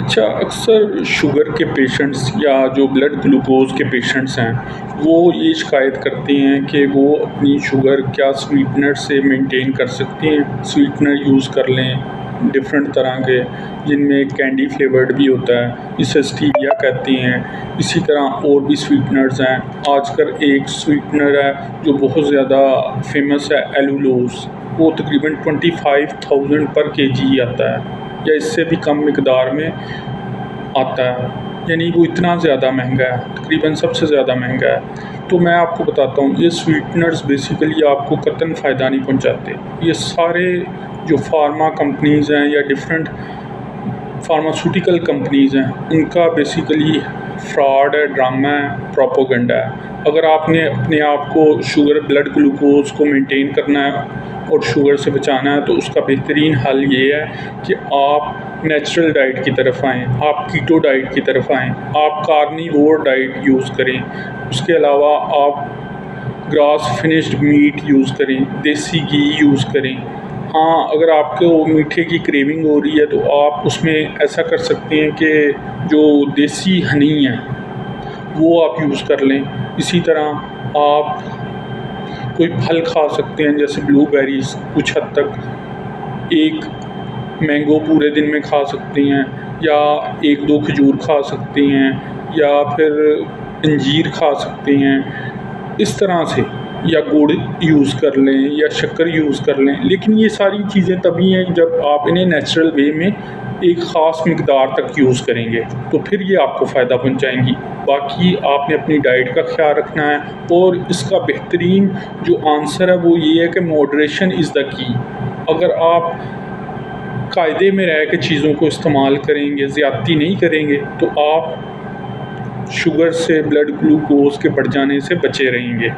अच्छा, अक्सर शुगर के पेशेंट्स या जो ब्लड ग्लूकोज़ के पेशेंट्स हैं, वो ये शिकायत करते हैं कि वो अपनी शुगर क्या स्वीटनर से मेंटेन कर सकते हैं। स्वीटनर यूज़ कर लें डिफ़रेंट तरह के, जिनमें कैंडी फ्लेवर्ड भी होता है, इसे स्टीविया कहते हैं। इसी तरह और भी स्वीटनर्स हैं। आजकल एक स्वीटनर है जो बहुत ज़्यादा फ़ेमस है, एलुलोज़। वो तकरीबन 25,000 पर केजी आता है या इससे भी कम मिकदार में आता है, यानी वो इतना ज़्यादा महंगा है, तकरीबन सबसे ज़्यादा महंगा है। तो मैं आपको बताता हूँ, ये स्वीटनर्स बेसिकली आपको कतई फ़ायदा नहीं पहुँचाते। ये सारे जो फार्मा कंपनीज़ हैं या डिफरेंट फार्मास्यूटिकल कंपनीज़ हैं, उनका बेसिकली फ्रॉड है, ड्रामा है, प्रोपेगेंडा है। अगर आपने अपने आप को शुगर ब्लड ग्लूकोज़ को मेंटेन करना है और शुगर से बचाना है, तो उसका बेहतरीन हल ये है कि आप नेचुरल डाइट की तरफ आएँ, आप कीटो डाइट की तरफ आएँ, आप कार्निवोर डाइट यूज़ करें। उसके अलावा आप ग्रास फिनिश्ड मीट यूज़ करें, देसी घी यूज़ करें। हाँ, अगर आपको मीठे की क्रेविंग हो रही है तो आप उसमें ऐसा कर सकते हैं कि जो देसी हनी है वो आप यूज़ कर लें। इसी तरह आप कोई फल खा सकते हैं, जैसे ब्लूबेरीज़ कुछ हद तक। एक मैंगो पूरे दिन में खा सकते हैं, या 1-2 खजूर खा सकते हैं, या फिर अंजीर खा सकते हैं। इस तरह से, या गुड़ यूज़ कर लें या शक्कर यूज़ कर लें। लेकिन ये सारी चीज़ें तभी हैं जब आप इन्हें नेचुरल वे में एक ख़ास मिकदार तक यूज़ करेंगे, तो फिर ये आपको फ़ायदा पहुँचाएँगी। बाकी आपने अपनी डाइट का ख़्याल रखना है, और इसका बेहतरीन जो आंसर है वो ये है कि मॉडरेशन इज़ द की। अगर आप कायदे में रह के चीज़ों को इस्तेमाल करेंगे, ज़्यादती नहीं करेंगे, तो आप शुगर से, ब्लड ग्लूकोज़ के बढ़ जाने से बचे रहेंगे।